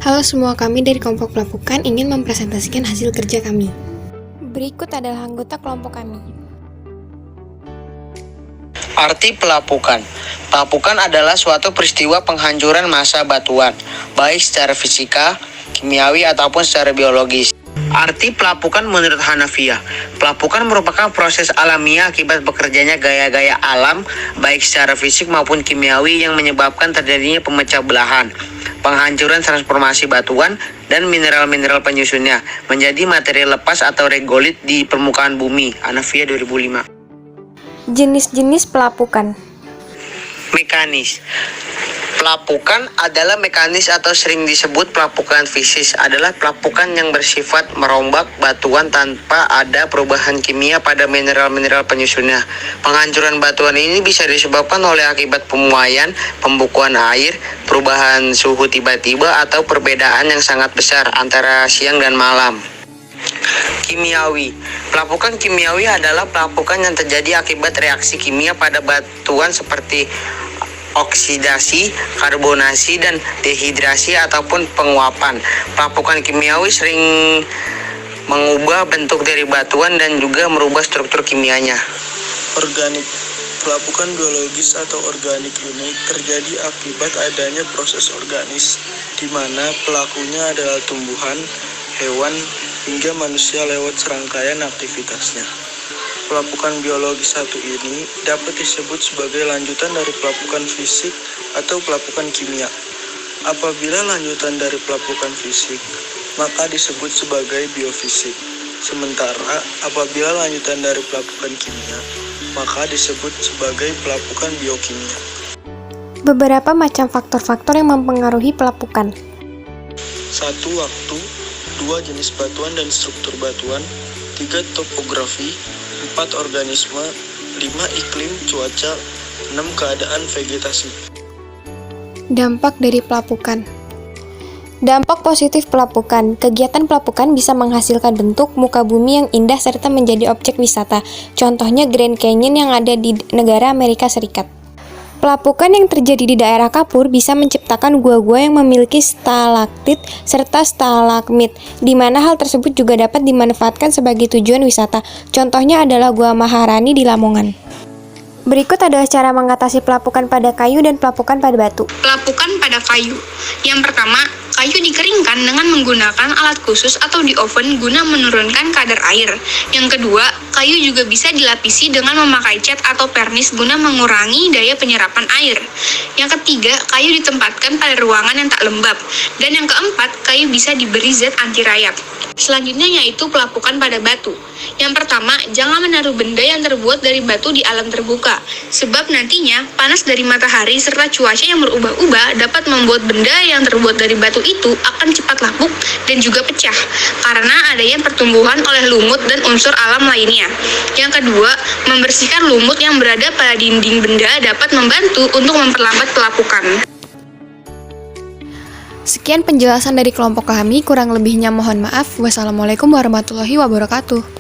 Halo semua, kami dari kelompok pelapukan ingin mempresentasikan hasil kerja kami. Berikut adalah anggota kelompok kami. Arti pelapukan. Pelapukan adalah suatu peristiwa penghancuran massa batuan, baik secara fisika, kimiawi, ataupun secara biologis. Arti pelapukan menurut Hanafiyah. Pelapukan merupakan proses alamiah akibat bekerjanya gaya-gaya alam, baik secara fisik maupun kimiawi yang menyebabkan terjadinya pemecah belahan, penghancuran transformasi batuan dan mineral-mineral penyusunnya menjadi materi lepas atau regolit di permukaan bumi. Hanafiyah 2005. Jenis-jenis pelapukan. Mekanis. Pelapukan adalah mekanis atau sering disebut pelapukan fisis, adalah pelapukan yang bersifat merombak batuan tanpa ada perubahan kimia pada mineral-mineral penyusunnya. Penghancuran batuan ini bisa disebabkan oleh akibat pemuaian, pembukuan air, perubahan suhu tiba-tiba, atau perbedaan yang sangat besar antara siang dan malam. Kimiawi. Pelapukan kimiawi adalah pelapukan yang terjadi akibat reaksi kimia pada batuan seperti oksidasi, karbonasi, dan dehidrasi ataupun penguapan. Pelapukan kimiawi sering mengubah bentuk dari batuan dan juga merubah struktur kimianya. Organik. Pelapukan biologis atau organik ini terjadi akibat adanya proses organis di mana pelakunya adalah tumbuhan, hewan, hingga manusia lewat serangkaian aktivitasnya. Pelapukan biologis satu ini dapat disebut sebagai lanjutan dari pelapukan fisik atau pelapukan kimia. Apabila lanjutan dari pelapukan fisik, maka disebut sebagai biofisik. Sementara apabila lanjutan dari pelapukan kimia, maka disebut sebagai pelapukan biokimia. Beberapa macam faktor-faktor yang mempengaruhi pelapukan. 1. Waktu. 2. Jenis batuan dan struktur batuan. 3. Topografi. 4. Organisme. 5. Iklim, cuaca. 6. Keadaan vegetasi. Dampak dari pelapukan. Dampak positif pelapukan. Kegiatan pelapukan bisa menghasilkan bentuk muka bumi yang indah serta menjadi objek wisata. Contohnya Grand Canyon yang ada di negara Amerika Serikat. Pelapukan yang terjadi di daerah kapur bisa menciptakan gua-gua yang memiliki stalaktit serta stalagmit, di mana hal tersebut juga dapat dimanfaatkan sebagai tujuan wisata. Contohnya adalah Gua Maharani di Lamongan. Berikut adalah cara mengatasi pelapukan pada kayu dan pelapukan pada batu. Pelapukan pada kayu. Yang pertama, kayu dikeringkan dengan menggunakan alat khusus atau di oven guna menurunkan kadar air. Yang kedua, kayu juga bisa dilapisi dengan memakai cat atau pernis guna mengurangi daya penyerapan air. Yang ketiga, kayu ditempatkan pada ruangan yang tak lembab. Dan yang keempat, kayu bisa diberi zat anti rayap. Selanjutnya yaitu pelapukan pada batu. Yang pertama, jangan menaruh benda yang terbuat dari batu di alam terbuka, sebab nantinya panas dari matahari serta cuaca yang berubah-ubah dapat membuat benda yang terbuat dari batu itu akan cepat lapuk dan juga pecah, karena adanya pertumbuhan oleh lumut dan unsur alam lainnya. Yang kedua, membersihkan lumut yang berada pada dinding benda dapat membantu untuk memperlambat pelapukan. Sekian penjelasan dari kelompok kami, kurang lebihnya mohon maaf. Wassalamualaikum warahmatullahi wabarakatuh.